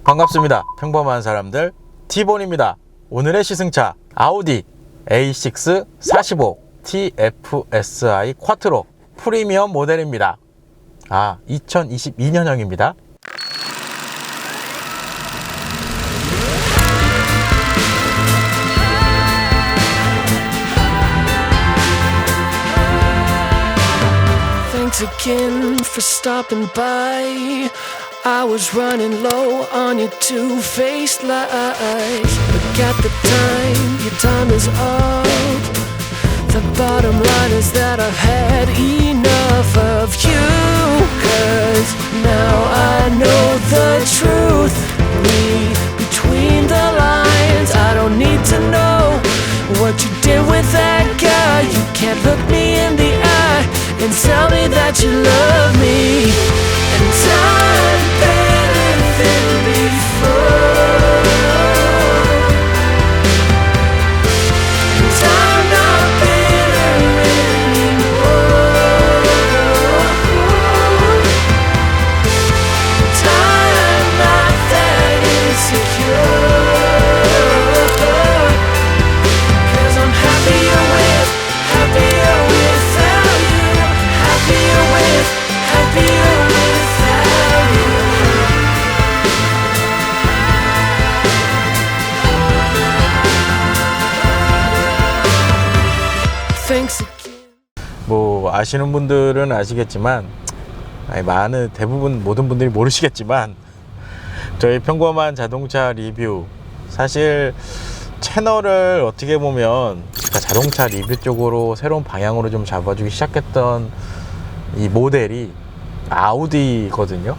반갑습니다. 평범한 사람들 T본입니다. 오늘의 시승차 아우디 A6 45 TFSI 쿼트로 프리미엄 모델입니다. 2022년형입니다. Thanks again for stopping by. I was running low on your two-faced lies. Look at the time, your time is up. The bottom line is that I've had enough of you. 'Cause now I know the truth. Read between the lines. I don't need to know what you did with that guy. You can't look me in the eye and tell me that you love me. And I'm better than before. And I'm not bitter anymore. And I'm not that insecure. 'Cause I'm happier without you. Happier without you. Thanks again. 아시는 분들은 아시겠지만 대부분 모든 분들이 모르시겠지만 저희 평범한 자동차 리뷰, 사실 채널을 어떻게 보면 자동차 리뷰 쪽으로 새로운 방향으로 좀 잡아주기 시작했던 이 모델이 아우디거든요.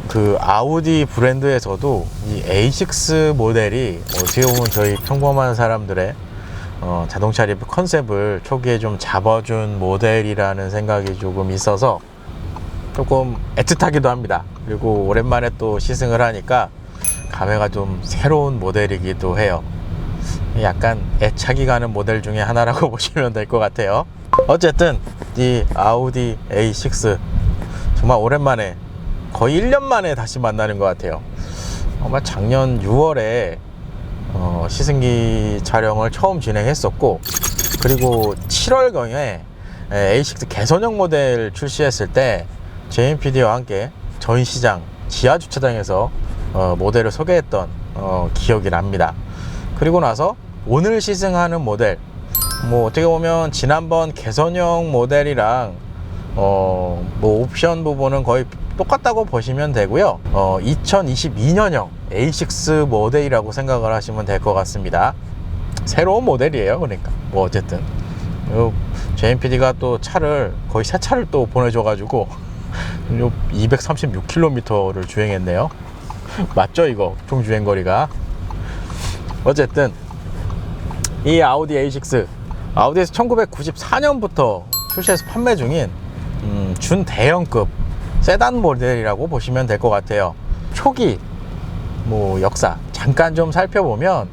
그 아우디 브랜드에서도 이 A6 모델이 어떻게 보면 저희 평범한 사람들의 자동차 리뷰 컨셉을 초기에 좀 잡아준 모델이라는 생각이 조금 있어서 조금 애틋하기도 합니다. 그리고 오랜만에 또 시승을 하니까 감회가 좀 새로운 모델이기도 해요. 약간 애착이 가는 모델 중에 하나라고 보시면 될 것 같아요. 어쨌든 이 아우디 A6 정말 오랜만에, 거의 1년 만에 다시 만나는 것 같아요. 아마 작년 6월에 시승기 촬영을 처음 진행했었고, 그리고 7월경에 A6 개선형 모델 출시했을 때 JMPD와 함께 전시장 지하주차장에서 모델을 소개했던 기억이 납니다. 그리고 나서 오늘 시승하는 모델, 어떻게 보면 지난번 개선형 모델이랑 옵션 부분은 거의 똑같다고 보시면 되고요. 2022년형 A6 모델이라고 생각을 하시면 될 것 같습니다. 새로운 모델이에요. 그러니까 어쨌든 JMPD가 또 차를 거의 새 차를 또 보내줘가지고 236km를 주행했네요. 맞죠? 이거 총 주행거리가. 어쨌든 이 아우디 A6, 아우디에서 1994년부터 출시해서 판매 중인 준대형급 세단 모델이라고 보시면 될 것 같아요. 초기 역사 잠깐 좀 살펴보면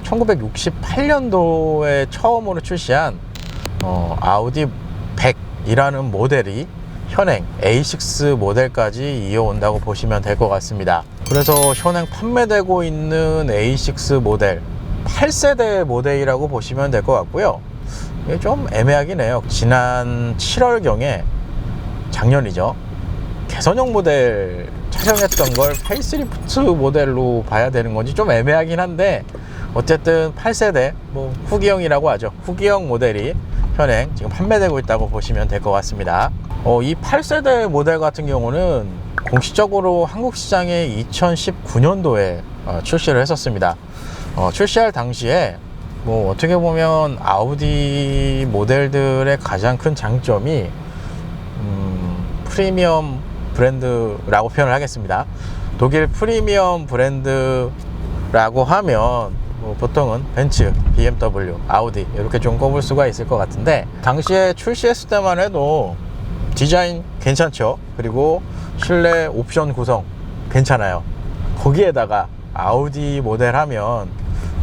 1968년도에 처음으로 출시한 아우디 100이라는 모델이 현행 A6 모델까지 이어온다고 보시면 될 것 같습니다. 그래서 현행 판매되고 있는 A6 모델 8세대 모델이라고 보시면 될 것 같고요. 이게 좀 애매하긴 해요. 지난 7월경에, 작년이죠, 개선형 모델 촬영했던 걸 페이스리프트 모델로 봐야 되는 건지 좀 애매하긴 한데, 어쨌든 8세대 후기형이라고 하죠. 후기형 모델이 현행 지금 판매되고 있다고 보시면 될 것 같습니다. 이 8세대 모델 같은 경우는 공식적으로 한국 시장에 2019년도에 출시를 했었습니다. 출시할 당시에 어떻게 보면 아우디 모델들의 가장 큰 장점이 프리미엄 브랜드라고 표현을 하겠습니다. 독일 프리미엄 브랜드라고 하면 보통은 벤츠, BMW, 아우디 이렇게 좀 꼽을 수가 있을 것 같은데, 당시에 출시했을 때만 해도 디자인 괜찮죠. 그리고 실내 옵션 구성 괜찮아요. 거기에다가 아우디 모델 하면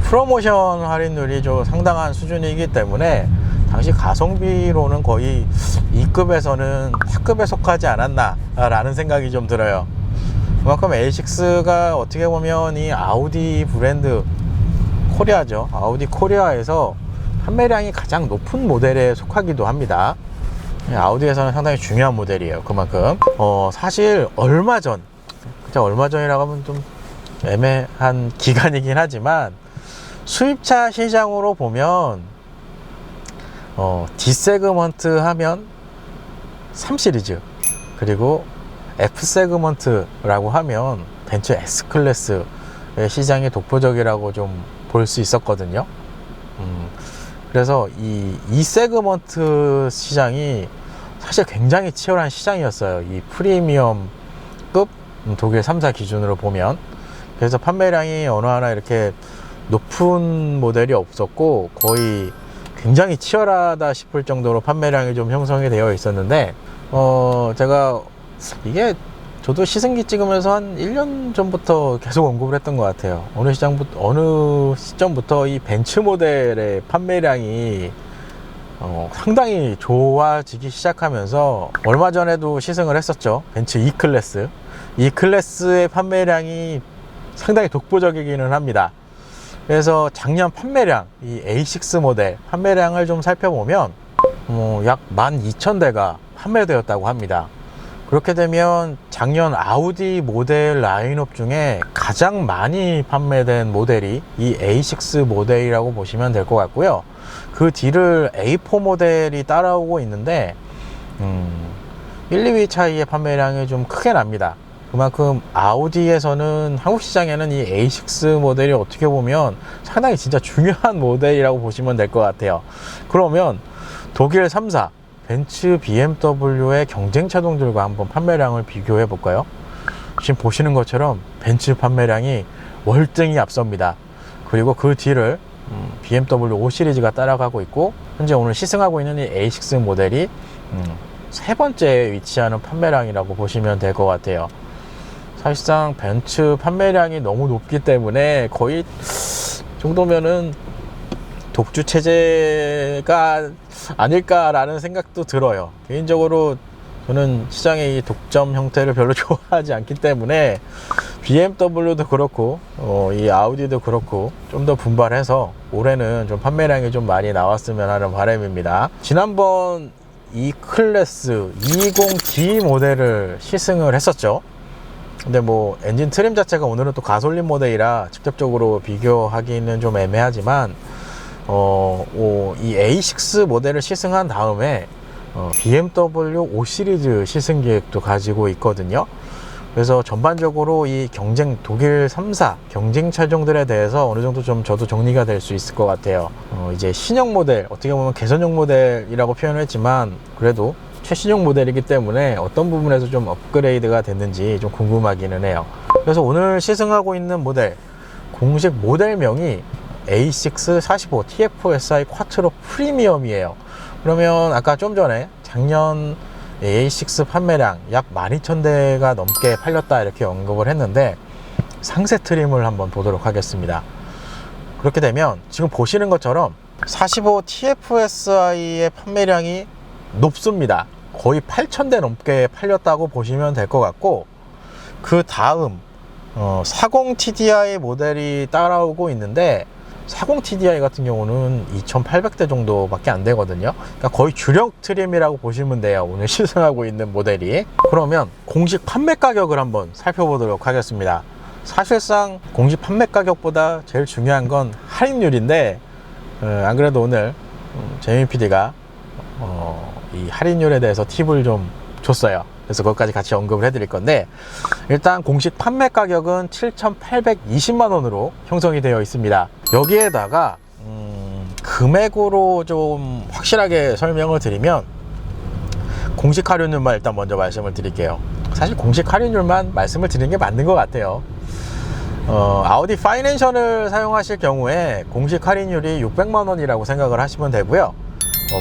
프로모션 할인율이 좀 상당한 수준이기 때문에 당시 가성비로는 거의 2급에서는 4급에 속하지 않았나 라는 생각이 좀 들어요. 그만큼 A6가 어떻게 보면 이 아우디 브랜드 코리아죠. 아우디 코리아에서 판매량이 가장 높은 모델에 속하기도 합니다. 아우디에서는 상당히 중요한 모델이에요. 그만큼 사실 얼마 전이라고 하면 좀 애매한 기간이긴 하지만 수입차 시장으로 보면 D 세그먼트 하면 3 시리즈, 그리고 F 세그먼트라고 하면 벤츠 S 클래스의 시장이 독보적이라고 좀 볼 수 있었거든요. 그래서 이 세그먼트 시장이 사실 굉장히 치열한 시장이었어요. 이 프리미엄급 독일 3사 기준으로 보면. 그래서 판매량이 어느 하나 이렇게 높은 모델이 없었고 거의 굉장히 치열하다 싶을 정도로 판매량이 좀 형성이 되어 있었는데 제가 이게 저도 시승기 찍으면서 한 1년 전부터 계속 언급을 했던 것 같아요. 어느 시점부터 이 벤츠 모델의 판매량이 상당히 좋아지기 시작하면서 얼마 전에도 시승을 했었죠. 벤츠 E클래스. E클래스의 판매량이 상당히 독보적이기는 합니다. 그래서 작년 판매량, 이 A6 모델 판매량을 좀 살펴보면 약 12,000대가 판매되었다고 합니다. 그렇게 되면 작년 아우디 모델 라인업 중에 가장 많이 판매된 모델이 이 A6 모델이라고 보시면 될 것 같고요. 그 뒤를 A4 모델이 따라오고 있는데 1, 2위 차이의 판매량이 좀 크게 납니다. 그만큼 아우디에서는 한국 시장에는 이 A6 모델이 어떻게 보면 상당히 진짜 중요한 모델이라고 보시면 될 것 같아요. 그러면 독일 3사 벤츠, BMW의 경쟁 차종들과 한번 판매량을 비교해 볼까요? 지금 보시는 것처럼 벤츠 판매량이 월등히 앞섭니다. 그리고 그 뒤를 BMW 5 시리즈가 따라가고 있고, 현재 오늘 시승하고 있는 이 A6 모델이 세 번째에 위치하는 판매량이라고 보시면 될 것 같아요. 사실상 벤츠 판매량이 너무 높기 때문에 거의 정도면은 독주 체제가 아닐까라는 생각도 들어요. 개인적으로 저는 시장의 이 독점 형태를 별로 좋아하지 않기 때문에 BMW도 그렇고 이 아우디도 그렇고 좀 더 분발해서 올해는 좀 판매량이 좀 많이 나왔으면 하는 바람입니다. 지난번 E클래스 20D 모델을 시승을 했었죠. 근데 뭐 엔진 트림 자체가 오늘은 또 가솔린 모델이라 직접적으로 비교하기는 좀 애매하지만 이 A6 모델을 시승한 다음에 BMW 5 시리즈 시승 계획도 가지고 있거든요. 그래서 전반적으로 이 독일 3사 경쟁 차종들에 대해서 어느 정도 좀 저도 정리가 될 수 있을 것 같아요. 이제 신형 모델, 어떻게 보면 개선형 모델이라고 표현을 했지만 그래도 최신형 모델이기 때문에 어떤 부분에서 좀 업그레이드가 됐는지 좀 궁금하기는 해요. 그래서 오늘 시승하고 있는 모델, 공식 모델명이 A6 45 TFSI 쿼트로 프리미엄이에요. 그러면 아까 좀 전에 작년 A6 판매량 약 12,000대가 넘게 팔렸다 이렇게 언급을 했는데 상세 트림을 한번 보도록 하겠습니다. 그렇게 되면 지금 보시는 것처럼 45 TFSI의 판매량이 높습니다. 거의 8,000대 넘게 팔렸다고 보시면 될 것 같고, 그 다음 40 TDI 모델이 따라오고 있는데 40 TDI 같은 경우는 2,800대 정도밖에 안 되거든요. 그러니까 거의 주력 트림이라고 보시면 돼요, 오늘 시승하고 있는 모델이. 그러면 공식 판매 가격을 한번 살펴보도록 하겠습니다. 사실상 공식 판매 가격보다 제일 중요한 건 할인율인데 안 그래도 오늘 재민 PD가 이 할인율에 대해서 팁을 좀 줬어요. 그래서 그것까지 같이 언급을 해드릴 건데, 일단 공식 판매 가격은 7,820만 원으로 형성이 되어 있습니다. 여기에다가 금액으로 좀 확실하게 설명을 드리면 공식 할인율만 일단 먼저 말씀을 드릴게요. 사실 공식 할인율만 말씀을 드리는 게 맞는 것 같아요. 아우디 파이낸셜을 사용하실 경우에 공식 할인율이 600만 원이라고 생각을 하시면 되고요.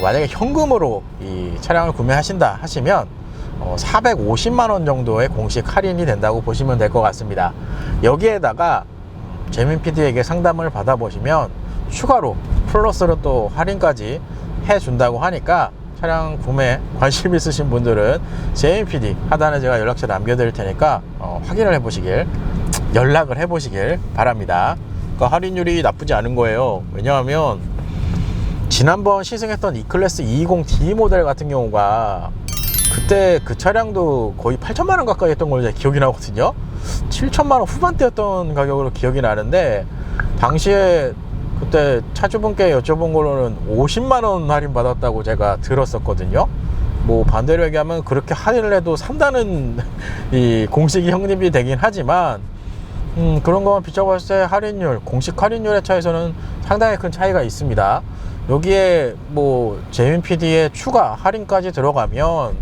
만약에 현금으로 이 차량을 구매하신다 하시면 450만 원 정도의 공식 할인이 된다고 보시면 될 것 같습니다. 여기에다가 재민 PD에게 상담을 받아보시면 추가로 플러스로 또 할인까지 해준다고 하니까 차량 구매 관심 있으신 분들은 JMPD 하단에 제가 연락처 남겨드릴 테니까 확인을 해보시길, 연락을 해보시길 바랍니다. 그러니까 할인율이 나쁘지 않은 거예요. 왜냐하면 지난번 시승했던 E클래스 220D 모델 같은 경우가 그때 그 차량도 거의 8천만원 가까이 했던 걸로 기억이 나거든요. 7천만원 후반대였던 가격으로 기억이 나는데, 당시에 그때 차주분께 여쭤본 걸로는 50만원 할인 받았다고 제가 들었었거든요. 뭐 반대로 얘기하면 그렇게 할인을 해도 산다는 이 공식이 형립이 되긴 하지만, 그런 것만 비춰봤을 때 할인율, 공식 할인율의 차에서는 상당히 큰 차이가 있습니다. 여기에 뭐 JMPD의 추가 할인까지 들어가면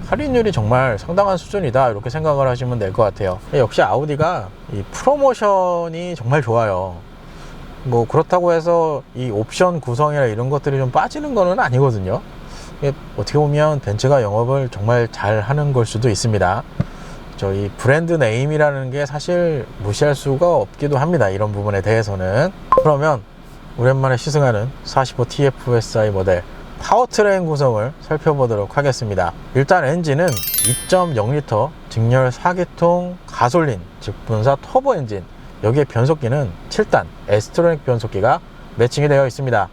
할인율이 정말 상당한 수준이다, 이렇게 생각을 하시면 될 것 같아요. 역시 아우디가 이 프로모션이 정말 좋아요. 뭐 그렇다고 해서 이 옵션 구성이나 이런 것들이 좀 빠지는 거는 아니거든요. 어떻게 보면 벤츠가 영업을 정말 잘 하는 걸 수도 있습니다. 저희 브랜드 네임이라는 게 사실 무시할 수가 없기도 합니다, 이런 부분에 대해서는. 그러면 오랜만에 시승하는 45TFSI 모델 파워트레인 구성을 살펴보도록 하겠습니다. 일단 엔진은 2.0L 직렬 4기통 가솔린 직분사 터보 엔진, 여기에 변속기는 7단 에스트로닉 변속기가 매칭이 되어 있습니다.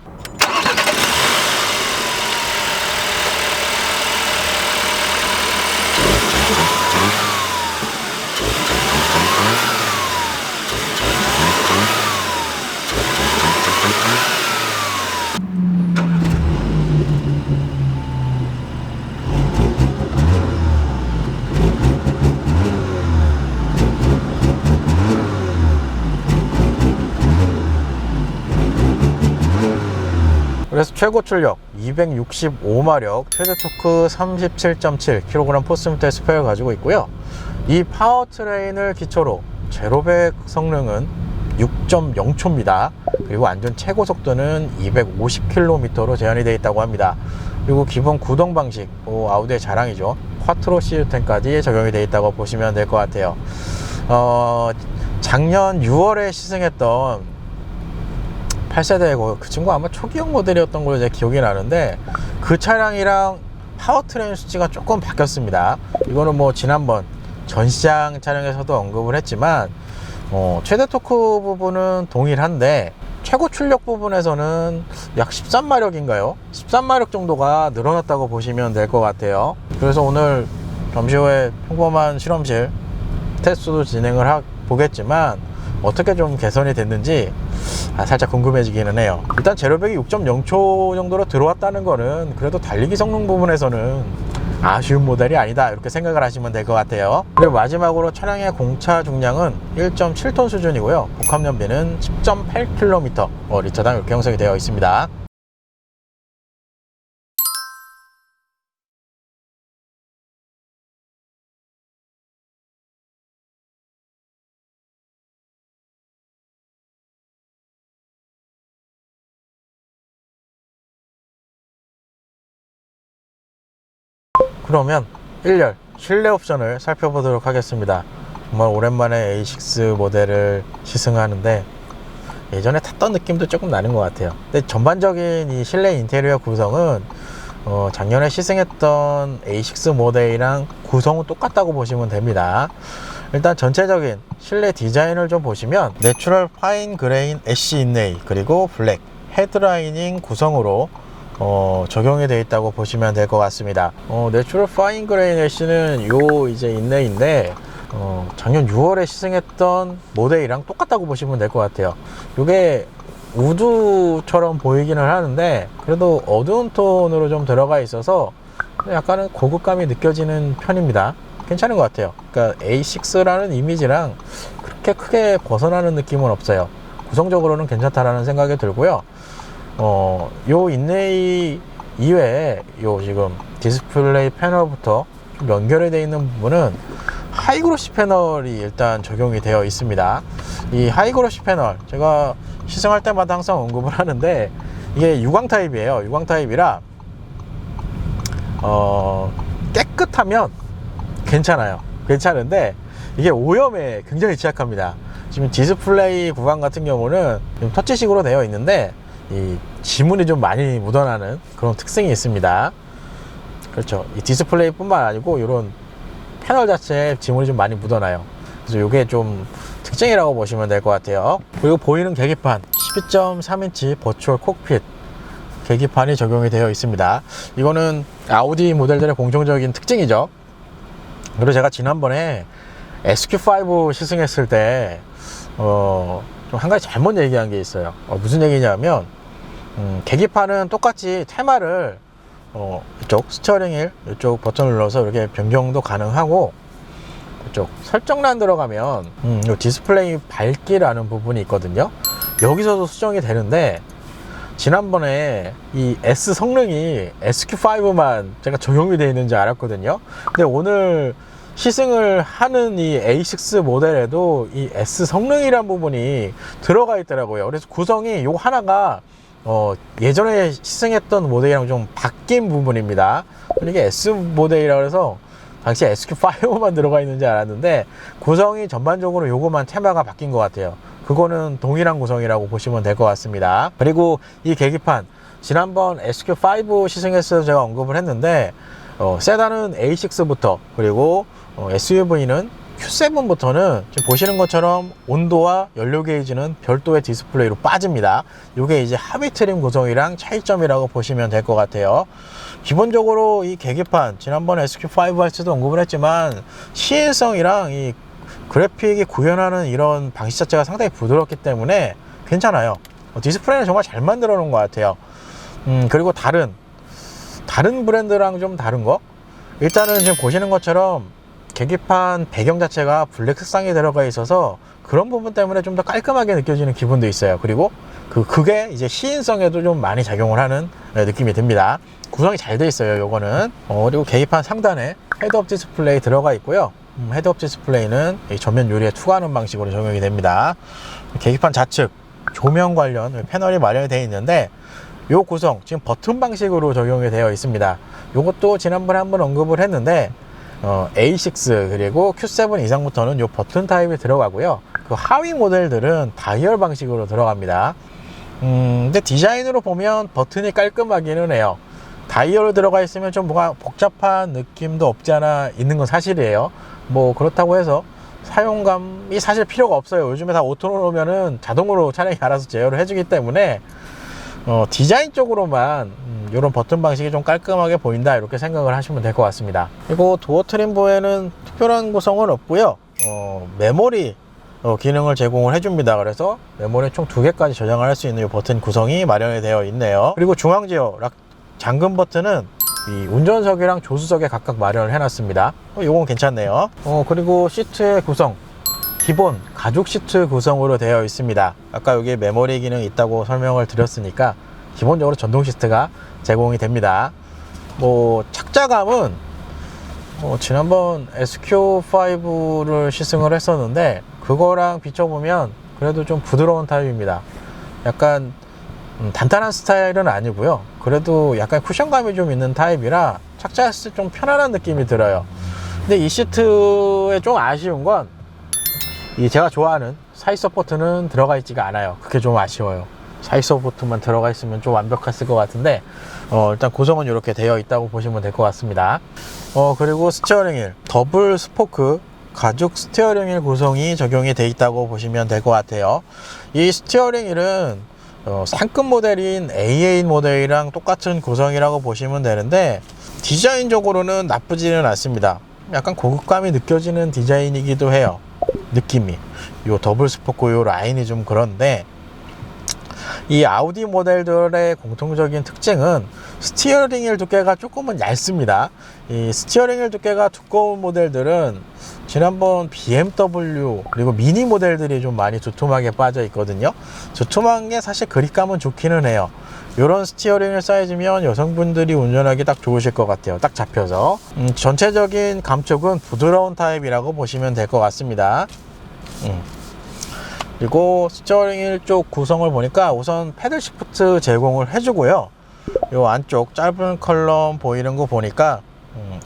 그래서 최고 출력 265마력, 최대 토크 37.7kg 포스미터 스펙을 가지고 있고요. 이 파워트레인을 기초로 제로백 성능은 6.0초입니다. 그리고 안전 최고 속도는 250km로 제한이 되어 있다고 합니다. 그리고 기본 구동 방식, 아우디의 자랑이죠. 쿼트로 시스템까지 적용이 되어 있다고 보시면 될 것 같아요. 작년 6월에 시승했던 8세대 그 친구 아마 초기형 모델이었던 걸로 제 기억이 나는데, 그 차량이랑 파워트레인 수치가 조금 바뀌었습니다. 이거는 뭐 지난번 전시장 촬영에서도 언급을 했지만, 최대 토크 부분은 동일한데 최고 출력 부분에서는 약 13마력인가요? 13마력 정도가 늘어났다고 보시면 될 것 같아요. 그래서 오늘 잠시 후에 평범한 실험실 테스트도 진행을 보겠지만 어떻게 좀 개선이 됐는지 살짝 궁금해지기는 해요. 일단 제로백이 6.0초 정도로 들어왔다는 거는 그래도 달리기 성능 부분에서는 아쉬운 모델이 아니다, 이렇게 생각을 하시면 될 것 같아요. 그리고 마지막으로 차량의 공차 중량은 1.7톤 수준이고요. 복합 연비는 10.8km 리터당 이렇게 형성이 되어 있습니다. 그러면 1열 실내 옵션을 살펴보도록 하겠습니다. 정말 오랜만에 A6 모델을 시승하는데 예전에 탔던 느낌도 조금 나는 것 같아요. 근데 전반적인 이 실내 인테리어 구성은 작년에 시승했던 A6 모델이랑 구성은 똑같다고 보시면 됩니다. 일단 전체적인 실내 디자인을 좀 보시면 내추럴 파인 그레인 애쉬 인레이 그리고 블랙 헤드라이닝 구성으로 적용이 되어 있다고 보시면 될 것 같습니다. 내추럴 파인 그레인 애쉬는 요 이제 인레이인데 작년 6월에 시승했던 모델이랑 똑같다고 보시면 될 것 같아요. 이게 우드처럼 보이기는 하는데 그래도 어두운 톤으로 좀 들어가 있어서 약간은 고급감이 느껴지는 편입니다. 괜찮은 것 같아요. 그러니까 A6라는 이미지랑 그렇게 크게 벗어나는 느낌은 없어요. 구성적으로는 괜찮다라는 생각이 들고요. 요 인레이 이외에 요 지금 디스플레이 패널부터 좀 연결이 되어 있는 부분은 하이그로시 패널이 일단 적용이 되어 있습니다. 이 하이그로시 패널 제가 시승할 때마다 항상 언급을 하는데 이게 유광 타입이에요. 유광 타입이라 깨끗하면 괜찮아요. 괜찮은데 이게 오염에 굉장히 취약합니다. 지금 디스플레이 구간 같은 경우는 터치식으로 되어 있는데 이 지문이 좀 많이 묻어나는 그런 특징이 있습니다. 그렇죠. 이 디스플레이뿐만 아니고 이런 패널 자체에 지문이 좀 많이 묻어나요. 그래서 이게 좀 특징이라고 보시면 될 것 같아요. 그리고 보이는 계기판 12.3인치 버추얼 콕핏 계기판이 적용이 되어 있습니다. 이거는 아우디 모델들의 공통적인 특징이죠. 그리고 제가 지난번에 SQ5 시승했을 때 좀 한 가지 잘못 얘기한 게 있어요. 무슨 얘기냐면 계기판은 똑같이 테마를 이쪽 스티어링 휠 이쪽 버튼을 눌러서 이렇게 변경도 가능하고, 이쪽 설정란 들어가면 이 디스플레이 밝기라는 부분이 있거든요. 여기서도 수정이 되는데, 지난번에 이 S 성능이 SQ5만 제가 적용이 되어 있는지 알았거든요. 근데 오늘 시승을 하는 이 A6 모델에도 이 S 성능이란 부분이 들어가 있더라고요. 그래서 구성이 요 하나가 예전에 시승했던 모델이랑 좀 바뀐 부분입니다. 이게 S 모델이라 그래서 당시 SQ5만 들어가 있는지 알았는데, 구성이 전반적으로 요거만 테마가 바뀐 것 같아요. 그거는 동일한 구성이라고 보시면 될 것 같습니다. 그리고 이 계기판, 지난번 SQ5 시승했을 때 제가 언급을 했는데, 세단은 A6부터, 그리고 SUV는 Q7부터는 지금 보시는 것처럼 온도와 연료 게이지는 별도의 디스플레이로 빠집니다. 이게 이제 하위 트림 구성이랑 차이점이라고 보시면 될 것 같아요. 기본적으로 이 계기판, 지난번 SQ5 할 때도 언급을 했지만, 시인성이랑 이 그래픽이 구현하는 이런 방식 자체가 상당히 부드럽기 때문에 괜찮아요. 디스플레이는 정말 잘 만들어 놓은 것 같아요. 그리고 다른 브랜드랑 좀 다른 거, 일단은 지금 보시는 것처럼 계기판 배경 자체가 블랙 색상이 들어가 있어서 그런 부분 때문에 좀 더 깔끔하게 느껴지는 기분도 있어요. 그리고 그게 이제 시인성에도 좀 많이 작용을 하는 느낌이 듭니다. 구성이 잘 돼 있어요, 요거는. 그리고 계기판 상단에 헤드업 디스플레이 들어가 있고요. 헤드업 디스플레이는 이 전면 유리에 투과하는 방식으로 적용이 됩니다. 계기판 좌측 조명 관련 패널이 마련이 되어 있는데, 요 구성 지금 버튼 방식으로 적용이 되어 있습니다. 요것도 지난번에 한번 언급을 했는데, A6 그리고 Q7 이상부터는 요 버튼 타입이 들어가고요. 그 하위 모델들은 다이얼 방식으로 들어갑니다. 근데 디자인으로 보면 버튼이 깔끔하기는 해요. 다이얼로 들어가 있으면 좀 뭔가 복잡한 느낌도 없지 않아 있는 건 사실이에요. 뭐 그렇다고 해서 사용감이 사실 필요가 없어요. 요즘에 다 오토로 놓으면은 자동으로 차량이 알아서 제어를 해주기 때문에 디자인 쪽으로만 이런 버튼 방식이 좀 깔끔하게 보인다, 이렇게 생각을 하시면 될 것 같습니다. 그리고 도어 트림부에는 특별한 구성은 없고요. 메모리 기능을 제공을 해줍니다. 그래서 메모리 총 2개까지 저장을 할 수 있는 이 버튼 구성이 마련이 되어 있네요. 그리고 중앙 제어 잠금 버튼은 이 운전석이랑 조수석에 각각 마련을 해놨습니다. 이건 괜찮네요. 그리고 시트의 구성, 기본 가죽 시트 구성으로 되어 있습니다. 아까 여기 메모리 기능이 있다고 설명을 드렸으니까 기본적으로 전동 시트가 제공이 됩니다. 뭐 착자감은 지난번 SQ5를 시승을 했었는데, 그거랑 비춰보면 그래도 좀 부드러운 타입입니다. 약간 단단한 스타일은 아니고요. 그래도 약간 쿠션감이 좀 있는 타입이라 착자했을 때 좀 편안한 느낌이 들어요. 근데 이 시트에 좀 아쉬운 건, 이 제가 좋아하는 사이드 서포트는 들어가 있지가 않아요. 그게 좀 아쉬워요. 사이드 서포트만 들어가 있으면 좀 완벽했을 것 같은데, 일단 구성은 이렇게 되어 있다고 보시면 될 것 같습니다. 그리고 스티어링 휠 더블 스포크 가죽 스티어링 휠 구성이 적용이 되어 있다고 보시면 될 것 같아요. 이 스티어링 휠은 상급 모델인 A8 모델이랑 똑같은 구성이라고 보시면 되는데, 디자인적으로는 나쁘지는 않습니다. 약간 고급감이 느껴지는 디자인이기도 해요. 느낌이 요 더블 스포크 요 라인이 좀 그런데, 이 아우디 모델들의 공통적인 특징은 스티어링 휠 두께가 조금은 얇습니다. 이 스티어링 휠 두께가 두꺼운 모델들은 지난번 BMW 그리고 미니 모델들이 좀 많이 두툼하게 빠져 있거든요. 두툼한 게 사실 그립감은 좋기는 해요. 이런 스티어링 휠 사이즈면 여성분들이 운전하기 딱 좋으실 것 같아요. 딱 잡혀서. 전체적인 감촉은 부드러운 타입이라고 보시면 될 것 같습니다. 그리고 스티어링 휠 쪽 구성을 보니까 우선 패들 시프트 제공을 해주고요. 요 안쪽 짧은 컬럼 보이는 거 보니까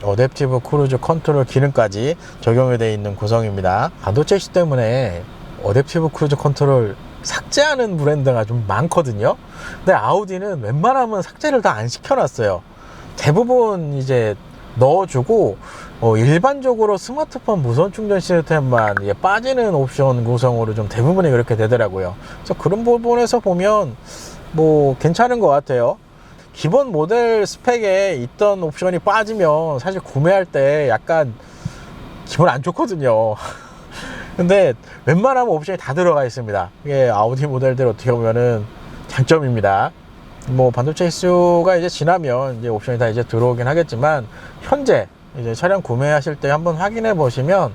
어댑티브 크루즈 컨트롤 기능까지 적용이 되어 있는 구성입니다. 반도체 이슈 때문에 어댑티브 크루즈 컨트롤 삭제하는 브랜드가 좀 많거든요. 근데 아우디는 웬만하면 삭제를 다 안 시켜놨어요. 대부분 이제 넣어주고 일반적으로 스마트폰 무선 충전 시스템만 빠지는 옵션 구성으로 좀 대부분이 그렇게 되더라고요. 그래서 그런 부분에서 보면 뭐 괜찮은 것 같아요. 기본 모델 스펙에 있던 옵션이 빠지면 사실 구매할 때 약간 기분 안 좋거든요. 근데 웬만하면 옵션이 다 들어가 있습니다. 이게 아우디 모델들 어떻게 보면은 장점입니다. 뭐 반도체 이슈가 이제 지나면 이제 옵션이 다 이제 들어오긴 하겠지만, 현재 이제 차량 구매하실 때 한번 확인해 보시면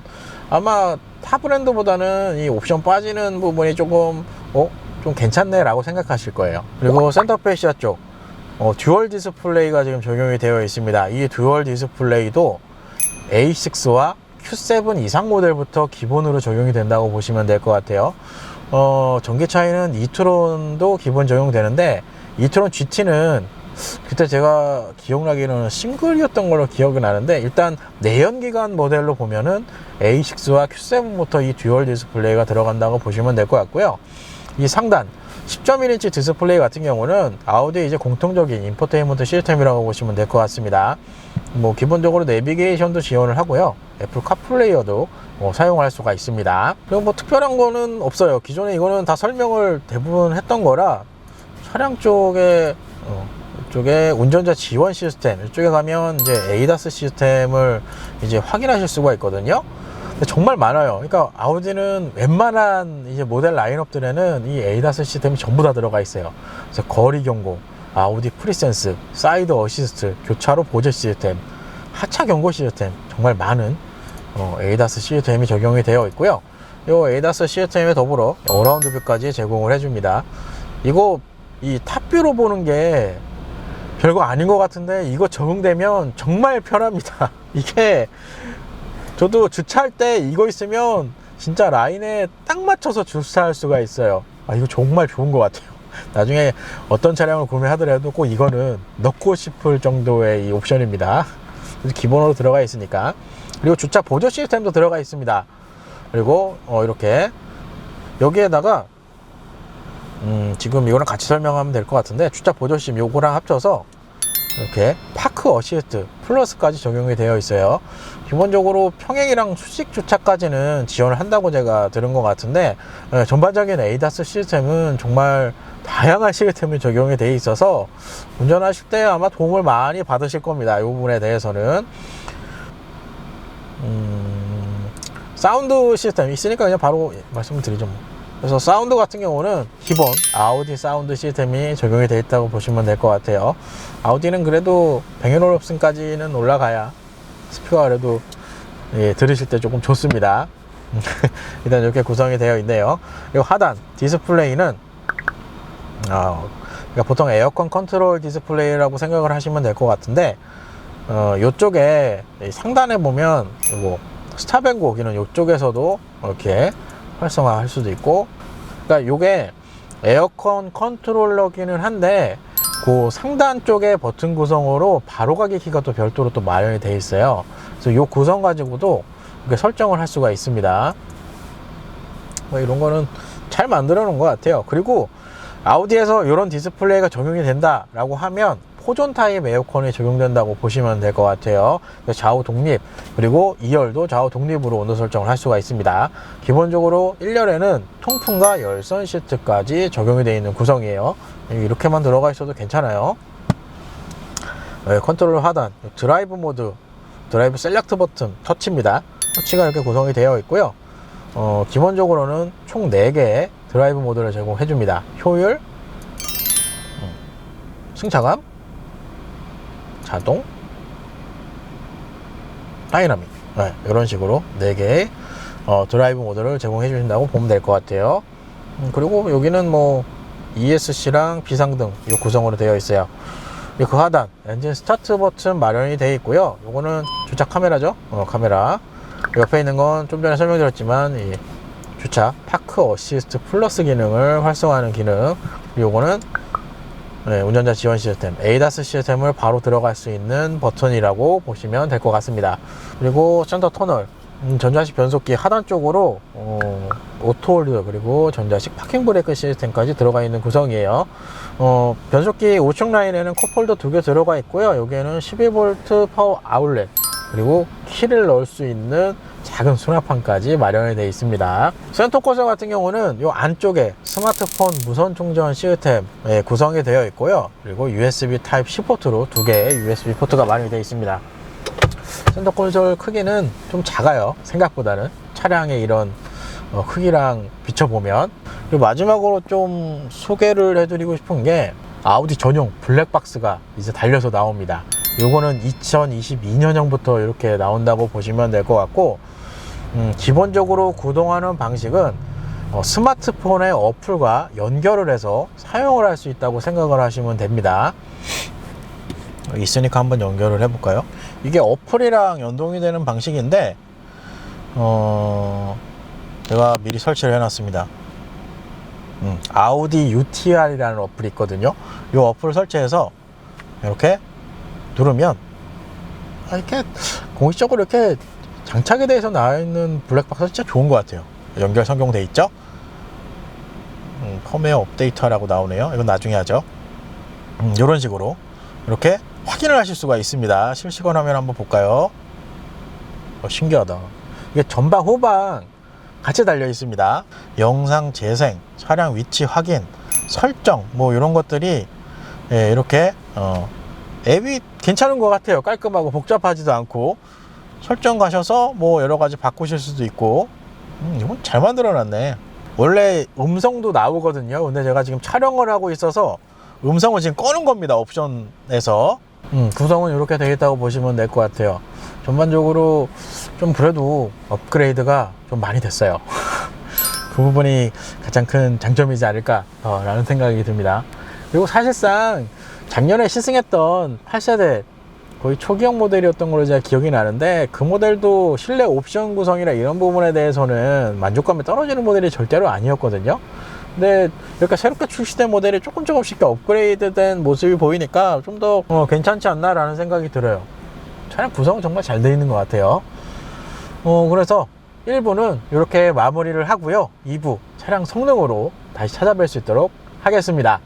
아마 타 브랜드보다는 이 옵션 빠지는 부분이 조금 좀 괜찮네 라고 생각하실 거예요. 그리고 센터페시아 쪽 듀얼 디스플레이가 지금 적용이 되어 있습니다. 이 듀얼 디스플레이도 A6와 Q7 이상 모델부터 기본으로 적용이 된다고 보시면 될 것 같아요. 전기차에는 이트론도 기본 적용되는데, 이트론 GT는 그때 제가 기억나기로는 싱글이었던 걸로 기억이 나는데, 일단 내연기관 모델로 보면은 A6와 Q7부터 이 듀얼 디스플레이가 들어간다고 보시면 될 것 같고요. 이 상단 10.1인치 디스플레이 같은 경우는 아우디 이제 공통적인 인포테인먼트 시스템이라고 보시면 될 것 같습니다. 뭐 기본적으로 내비게이션도 지원을 하고요. 애플 카플레이어도 사용할 수가 있습니다. 그리고 뭐 특별한 거는 없어요. 기존에 이거는 다 설명을 대부분 했던 거라, 차량 쪽에 이쪽에 운전자 지원 시스템, 이쪽에 가면 이제 에이다스 시스템을 이제 확인하실 수가 있거든요. 근데 정말 많아요. 그러니까 아우디는 웬만한 이제 모델 라인업들에는 이 에이다스 시스템이 전부 다 들어가 있어요. 그래서 거리 경고, 아우디 프리센스, 사이드 어시스트, 교차로 보조 시스템, 하차 경고 시스템, 정말 많은 에이다스 시스템이 적용이 되어 있고요. 이 에이다스 시스템에 더불어 어라운드 뷰까지 제공을 해줍니다. 이거 이 탑뷰로 보는 게 별거 아닌 것 같은데, 이거 적용되면 정말 편합니다. 이게 저도 주차할 때 이거 있으면 진짜 라인에 딱 맞춰서 주차할 수가 있어요. 이거 정말 좋은 것 같아요. 나중에 어떤 차량을 구매하더라도 꼭 이거는 넣고 싶을 정도의 이 옵션입니다. 기본으로 들어가 있으니까. 그리고 주차 보조 시스템도 들어가 있습니다. 그리고 이렇게 여기에다가 지금 이거랑 같이 설명하면 될 것 같은데, 주차 보조 시스템 요거랑 합쳐서 이렇게 파크 어시스트 플러스까지 적용이 되어 있어요. 기본적으로 평행이랑 수직 주차까지는 지원을 한다고 제가 들은 것 같은데, 전반적인 에이다스 시스템은 정말 다양한 시스템이 적용이 되어 있어서 운전하실 때 아마 도움을 많이 받으실 겁니다. 이 부분에 대해서는. 사운드 시스템 있으니까 그냥 바로 말씀을 드리죠 뭐. 그래서 사운드 같은 경우는 기본 아우디 사운드 시스템이 적용이 되어 있다고 보시면 될 것 같아요. 아우디는 그래도 뱅앤올ufsen까지는 올라가야 스피커가 그래도 들으실 때 조금 좋습니다. 일단 이렇게 구성이 되어 있네요. 그리고 하단 디스플레이는 그러니까 보통 에어컨 컨트롤 디스플레이라고 생각을 하시면 될 것 같은데, 이쪽에 상단에 보면 뭐 스탑 앤 고기는 이쪽에서도 이렇게 활성화할 수도 있고, 그러니까 요게 에어컨 컨트롤러기는 한데 그 상단 쪽에 버튼 구성으로 바로가기 키가 또 별도로 또 마련이 되어 있어요. 그래서 요 구성 가지고도 이렇게 설정을 할 수가 있습니다. 뭐 이런 거는 잘 만들어 놓은 것 같아요. 그리고 아우디에서 이런 디스플레이가 적용이 된다 라고 하면 포존 타입 에어컨이 적용된다고 보시면 될 것 같아요. 좌우 독립, 그리고 2열도 좌우 독립으로 온도 설정을 할 수가 있습니다. 기본적으로 1열에는 통풍과 열선 시트까지 적용이 되어 있는 구성이에요. 이렇게만 들어가 있어도 괜찮아요. 컨트롤 하단, 드라이브 모드, 드라이브 셀렉트 버튼, 터치입니다. 터치가 이렇게 구성이 되어 있고요. 기본적으로는 총 4개의 드라이브 모드를 제공해 줍니다. 효율, 승차감, 자동, 다이나믹, 이런 식으로 4개의 드라이브 모드를 제공해 주신다고 보면 될 것 같아요. 그리고 여기는 뭐 ESC랑 비상등 이 구성으로 되어 있어요. 그 하단 엔진 스타트 버튼 마련이 되어 있고요. 요거는 주차 카메라죠. 카메라. 옆에 있는 건 좀 전에 설명드렸지만 이 주차 파크 어시스트 플러스 기능을 활성화하는 기능. 요거는 운전자 지원 시스템, 에이다스 시스템을 바로 들어갈 수 있는 버튼이라고 보시면 될 것 같습니다. 그리고 센터 터널, 전자식 변속기 하단 쪽으로 오토홀드 그리고 전자식 파킹 브레이크 시스템까지 들어가 있는 구성이에요. 변속기 우측 라인에는 컵홀더 2개 들어가 있고요. 여기에는 12V 파워 아울렛 그리고 키를 넣을 수 있는 작은 수납판까지 마련이 되어 있습니다. 센터 콘솔 같은 경우는 이 안쪽에 스마트폰 무선 충전 시스템 구성이 되어 있고요. 그리고 USB Type-C 포트로 2개의 USB 포트가 마련이 되어 있습니다. 센터 콘솔 크기는 좀 작아요. 생각보다는 차량의 이런 크기랑 비춰보면. 그리고 마지막으로 좀 소개를 해드리고 싶은 게 아우디 전용 블랙박스가 이제 달려서 나옵니다. 요거는 2022년형부터 이렇게 나온다고 보시면 될 것 같고, 기본적으로 구동하는 방식은 스마트폰의 어플과 연결을 해서 사용을 할 수 있다고 생각을 하시면 됩니다. 있으니까 한번 연결을 해 볼까요? 이게 어플이랑 연동이 되는 방식인데 제가 미리 설치를 해 놨습니다. 아우디 UTR이라는 어플이 있거든요. 이 어플을 설치해서 이렇게 누르면 이렇게 공식적으로 이렇게 장착에 대해서 나와 있는 블랙박스 진짜 좋은 것 같아요. 연결 성공돼 있죠. 펌웨어 업데이터라고 나오네요. 이건 나중에 하죠. 이런 식으로 이렇게 확인을 하실 수가 있습니다. 실시간 화면 한번 볼까요? 신기하다. 이게 전방 후방 같이 달려 있습니다. 영상 재생, 차량 위치 확인, 설정 뭐 이런 것들이 이렇게 앱이 괜찮은 것 같아요. 깔끔하고 복잡하지도 않고 설정 가셔서 뭐 여러 가지 바꾸실 수도 있고 이건 잘 만들어 놨네. 원래 음성도 나오거든요. 근데 제가 지금 촬영을 하고 있어서 음성을 지금 꺼는 겁니다. 옵션에서. 구성은 이렇게 되어 있다고 보시면 될 것 같아요. 전반적으로 좀 그래도 업그레이드가 좀 많이 됐어요. 그 부분이 가장 큰 장점이지 않을까 라는 생각이 듭니다. 그리고 사실상 작년에 시승했던 8세대 거의 초기형 모델이었던 걸로 제가 기억이 나는데, 그 모델도 실내 옵션 구성이나 이런 부분에 대해서는 만족감이 떨어지는 모델이 절대로 아니었거든요. 근데 이렇게 새롭게 출시된 모델이 조금씩 업그레이드된 모습이 보이니까 좀 더 괜찮지 않나 라는 생각이 들어요. 차량 구성은 정말 잘 되어 있는 것 같아요. 그래서 1부는 이렇게 마무리를 하고요. 2부 차량 성능으로 다시 찾아뵐 수 있도록 하겠습니다.